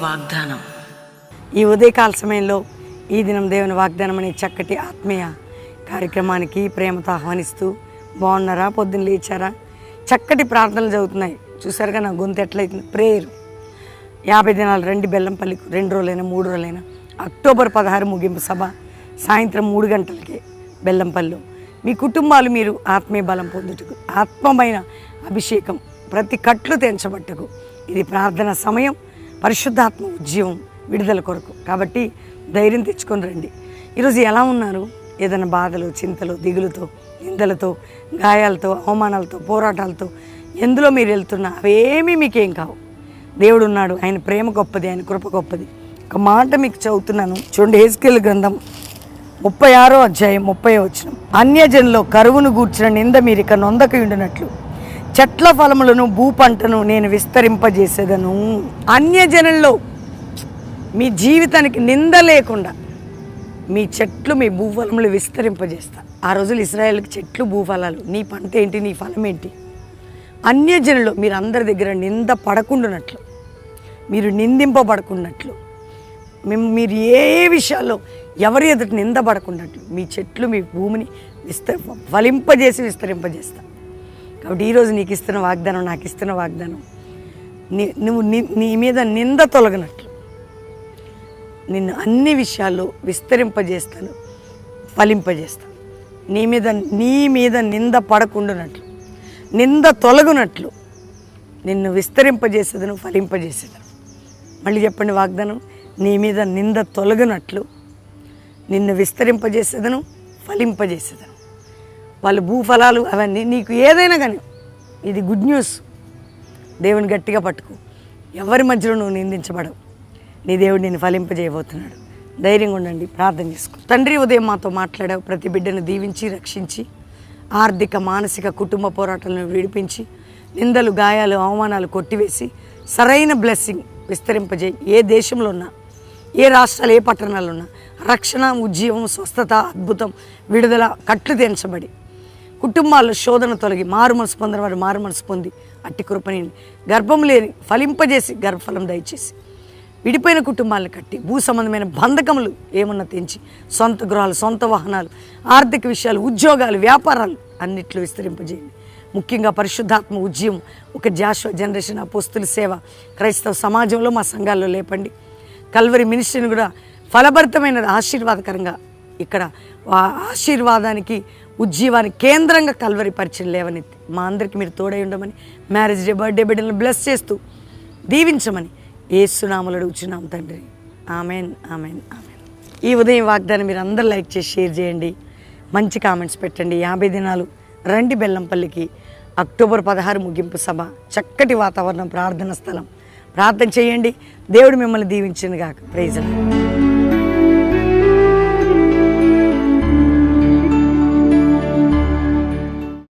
వాగ్దానం. ఈ ఉదయకాల సమయంలో ఈ దినం దేవుని వాగ్దానం అనే చక్కటి ఆత్మీయ కార్యక్రమానికి ప్రేమతో ఆహ్వానిస్తూ, బాగున్నారా? పొద్దున్న లేచారా? చక్కటి ప్రార్థనలు జరుగుతున్నాయి. చూసారుగా నా గొంతు ఎట్లయితుంది? ప్రేయర్ 50 దినాలు రండి బెల్లంపల్లికి, 2 రోజులైనా 3 రోజులైనా. అక్టోబర్ 16 ముగింపు సభ సాయంత్రం 3 గంటలకే బెల్లంపల్లిలో. మీ కుటుంబాలు మీరు ఆత్మీయ బలం పొందుటకు, ఆత్మమైన అభిషేకం, ప్రతి కట్లు తెంచబట్టకు ఇది ప్రార్థన సమయం, పరిశుద్ధాత్మ ఉద్యమం విడుదల కొరకు. కాబట్టి ధైర్యం తెచ్చుకొని రండి. ఈరోజు ఎలా ఉన్నారు? ఏదైనా బాధలు, చింతలు, దిగులుతో, నిందలతో, గాయాలతో, అవమానాలతో, పోరాటాలతో ఎందులో మీరు వెళ్తున్నా అవేమీ మీకేం కావు. దేవుడు ఉన్నాడు. ఆయన ప్రేమ గొప్పది, ఆయన కృప గొప్పది. ఒక మాట మీకు చదువుతున్నాను చూడండి. హెస్కేలు గ్రంథం 36వ అధ్యాయం 30వ వచనం. అన్యజనులో కరువును గూర్చిన నింద మీరిక నొందక ఉండినట్లు చెట్ల ఫలములను భూపంటను నేను విస్తరింపజేసేదను. అన్యజనుల్లో మీ జీవితానికి నింద లేకుండా మీ చెట్లు, మీ భూఫలములు విస్తరింపజేస్తా. ఆ రోజులు ఇశ్రాయేలుకి చెట్లు, భూఫలాలు. నీ పంట ఏంటి? నీ ఫలం ఏంటి? అన్యజనులు మీరు అందరి దగ్గర నింద పడకుండానట్లు, మీరు నిందింపబడకున్నట్లు, మీరు ఏ విషయాల్లో ఎవరి ఎదుటి నిందపడకున్నట్లు మీ చెట్లు, మీ భూమిని ఫలింపజేసి విస్తరింపజేస్తా. కాబట్టి ఈరోజు నీకు ఇస్తున్న వాగ్దానం, నాకు ఇస్తున్న వాగ్దానం, నువ్వు నీ మీద నింద తొలగినట్లు నిన్ను అన్ని విషయాల్లో విస్తరింపజేస్తాను, ఫలింపజేస్తాను. నీ మీద నింద పడకుండానట్లు, నింద తొలగునట్లు నిన్ను విస్తరింపజేసేదను, ఫలింపజేసేదను. మళ్ళీ చెప్పండి వాగ్దానం. నీ మీద నింద తొలగినట్లు నిన్ను విస్తరింపజేసేదను, ఫలింపజేసేదను. వాళ్ళ భూఫలాలు అవన్నీ నీకు ఏదైనా కానీ ఇది గుడ్ న్యూస్. దేవుని గట్టిగా పట్టుకో. ఎవరి మధ్యలో నువ్వు నిందించబడవు. నీ దేవుడు నిన్ను ఫలింపజేయబోతున్నాడు. ధైర్యంగా ఉండండి. ప్రార్థన చేసుకో. తండ్రి, ఉదయం మాతో మాట్లాడావు. ప్రతి బిడ్డను దీవించి రక్షించి, ఆర్థిక, మానసిక, కుటుంబ పోరాటాలను విడిపించి, నిందలు, గాయాలు, అవమానాలు కొట్టివేసి సరైన బ్లెస్సింగ్ విస్తరింపజేయి. ఏ దేశంలో ఉన్నా, ఏ రాష్ట్రాలు, ఏ పట్టణాలు ఉన్నా రక్షణ, ఉద్యోగం, స్వస్థత, అద్భుతం, విడుదల, కట్లు తెంచబడి కుటుంబాల్లో శోధన తొలగి మారు మనసు పొందిన వారు మారు మనసు పొంది అట్టి కృపని గర్భం లేని ఫలింపజేసి గర్భఫలం దయచేసి విడిపోయిన కుటుంబాలను కట్టి భూ సంబంధమైన బంధకములు ఏమన్నా తెంచి సొంత గృహాలు, సొంత వాహనాలు, ఆర్థిక విషయాలు, ఉద్యోగాలు, వ్యాపారాలు అన్నిట్లో విస్తరింపజేయండి. ముఖ్యంగా పరిశుద్ధాత్మ ఉద్యమం, ఒక జాషువా జనరేషన్ అపోస్తుల సేవ క్రైస్తవ సమాజంలో మా సంఘాల్లో లేపండి. కల్వరి మినిస్ట్రీని కూడా ఫలభరితమైన ఆశీర్వాదకరంగా ఇక్కడ ఆశీర్వాదానికి, ఉజ్జీవానికి కేంద్రంగా కల్వరి పరిచయం లేవనెత్తి మా అందరికీ మీరు తోడై ఉండమని, మ్యారేజ్ డే, బర్త్డే బిడ్డలను బ్లెస్ చేస్తూ దీవించమని యేసు నామములో అడుగుచున్నాం తండ్రి. Amen, amen, amen. ఈ ఉదయం వాగ్దానం మీరు అందరూ లైక్ చేసి షేర్ చేయండి. మంచి కామెంట్స్ పెట్టండి. 50 దినాలు రండి బెల్లంపల్లికి. అక్టోబర్ 16 ముగింపు సభ. చక్కటి వాతావరణం, ప్రార్థన స్థలం. ప్రార్థన చేయండి. దేవుడు మిమ్మల్ని దీవించింది గాక. Praise lord.